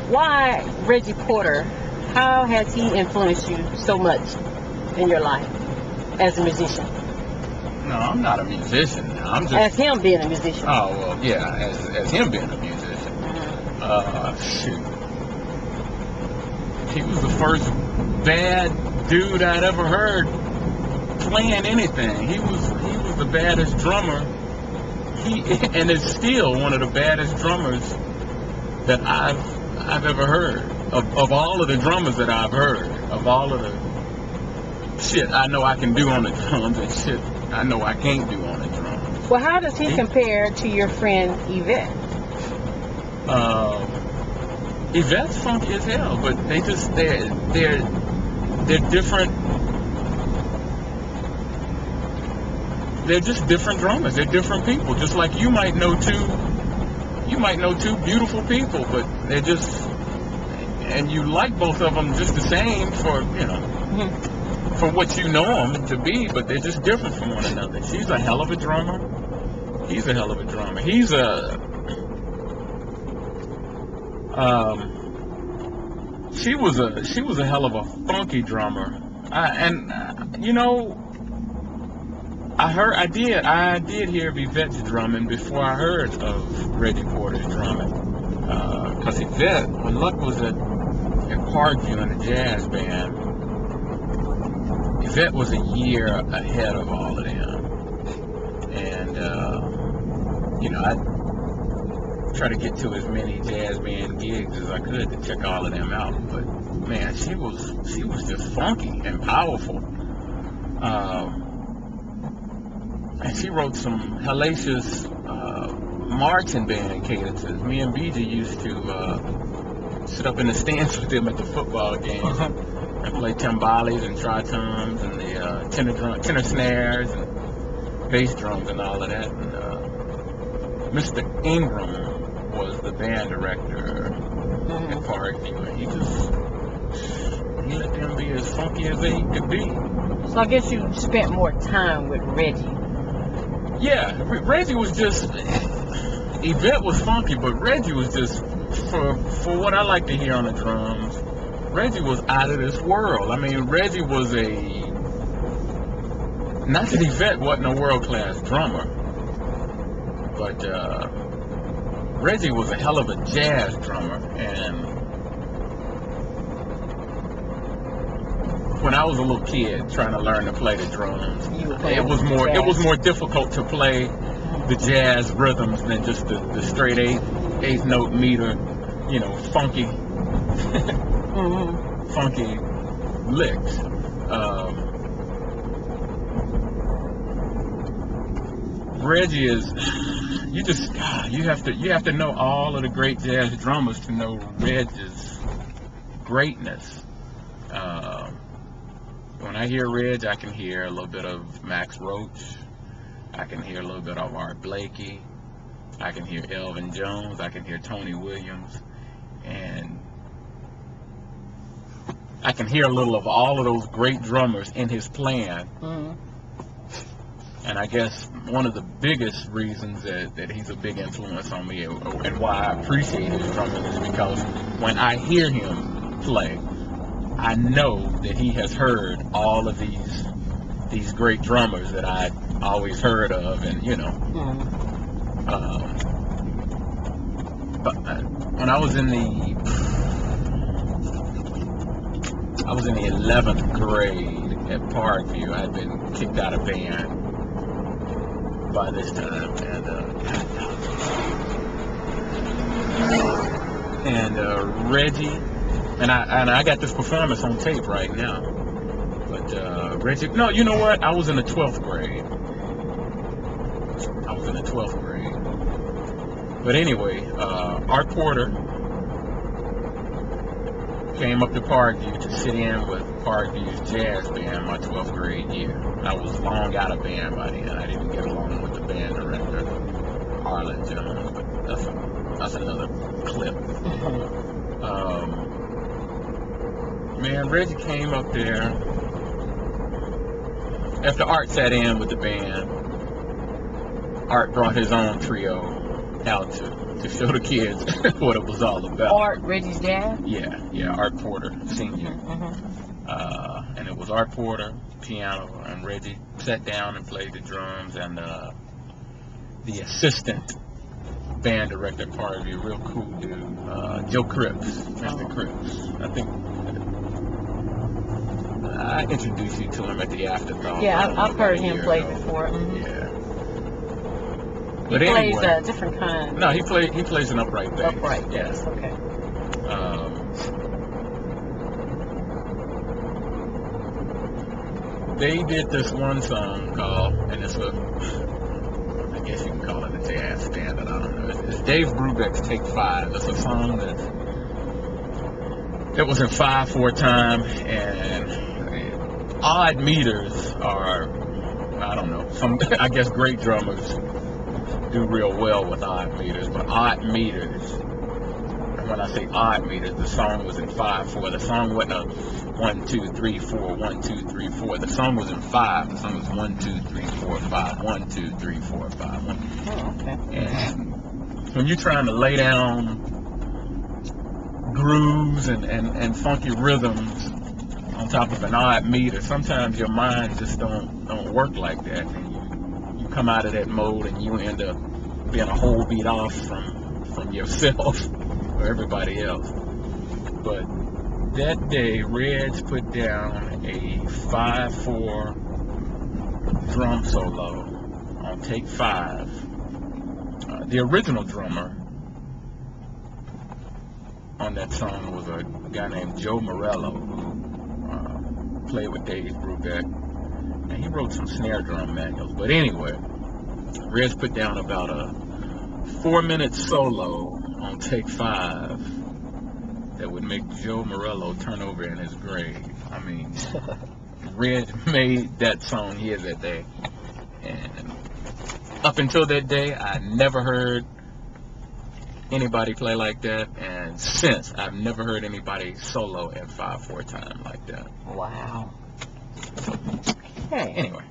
Why Reggie Porter? How has he influenced you so much in your life as a musician? No, I'm not a musician. I'm just As him being a musician. Oh well, yeah, as him being a musician. Shoot, he was the first bad dude I'd ever heard playing anything. He was the baddest drummer. And is still one of the baddest drummers that I've ever heard. Of all of the drummers that I've heard, of all of the shit I know I can do on the drums and shit I know I can't do on the drums. Well, how does he compare to your friend Yvette? Yvette's funky as hell, but they're different. They're just different drummers. They're different people. Just like you might know two beautiful people, but they're just, and you like both of them just the same for for what you know them to be, but they're just different from one another. She's a hell of a drummer. He's a hell of a drummer. He's she was a hell of a funky drummer. I did hear of Yvette's drumming before I heard of Reggie Porter's drumming. Because Yvette, when Luck was at Parkview in the jazz band, Yvette was a year ahead of all of them. And, I try to get to as many jazz band gigs as I could to check all of them out. But, man, she was just funky and powerful. And she wrote some hellacious marching band cadences. Me and BJ used to sit up in the stands with them at the football games and play timbales and tritoms and the tenor snares and bass drums and all of that. And Mr. Ingram was the band director at Parkview, and he let them be as funky as they could be. So I guess you spent more time with Reggie. Yeah, Reggie was just, Yvette was funky, but Reggie was just, for what I like to hear on the drums, Reggie was out of this world. I mean, Reggie was not that Yvette wasn't a world-class drummer, but Reggie was a hell of a jazz drummer. And when I was a little kid trying to learn to play the drums, it was more difficult to play the jazz rhythms than just the straight eighth note meter, funky funky licks. Reggie is, you have to know all of the great jazz drummers to know Reggie's greatness. When I hear Reg, I can hear a little bit of Max Roach. I can hear a little bit of Art Blakey. I can hear Elvin Jones. I can hear Tony Williams. And I can hear a little of all of those great drummers in his playing. And I guess one of the biggest reasons that he's a big influence on me and why I appreciate his drumming is because when I hear him play, I know that he has heard all of these great drummers that I always heard of, and but when I was in the 11th grade at Parkview, I'd been kicked out of band by this time, and Reggie. And I got this performance on tape right now. But Reggie, no, you know what? I was in the 12th grade. But anyway, Art Porter came up to Parkview to sit in with Parkview's jazz band my 12th grade year. I was long out of band by then. I didn't get along with the band director, Arlen Jones, but that's another clip. Man, Reggie came up there after Art sat in with the band. Art brought his own trio out to to show the kids what it was all about. Art, Reggie's dad? Yeah, Art Porter, Sr. Mm-hmm. And it was Art Porter, piano, and Reggie sat down and played the drums, and the assistant band director part of you, real cool dude, Joe Cripps, Mr. Cripps. I think I introduced you to him at the Afterthought. Yeah, I've heard him play before. Yeah. He But plays anyway, a different kind. no, he plays an upright bass. Upright, yes, okay. They did this one song called, and it's I guess you can call it a jazz standard, I don't know. It's Dave Brubeck's Take 5. It's a song that was in 5/4 time, and odd meters are, I don't know, I guess great drummers do real well with odd meters, but odd meters, and when I say odd meters, the song was in 5/4. The song wasn't a 1 2 3 4 1 2 3 4. The song was in 5. The song was 1 2 3 4 5 1 2 3 4 5 1. Oh, okay. And when you're trying to lay down grooves and funky rhythms on top of an odd meter, sometimes your mind just don't work like that, and you come out of that mode and you end up being a whole beat off from yourself or everybody else. But that day, Reg put down a 5/4 drum solo on take 5. The original drummer on that song was a guy named Joe Morello, who played with Dave Brubeck, and he wrote some snare drum manuals. But anyway, Reg put down about a 4-minute solo on take 5 that would make Joe Morello turn over in his grave. I mean, Reg made that song here that day, and up until that day, I never heard anybody play like that, and since, I've never heard anybody solo in 5/4 time like that. Wow. Okay. Anyway.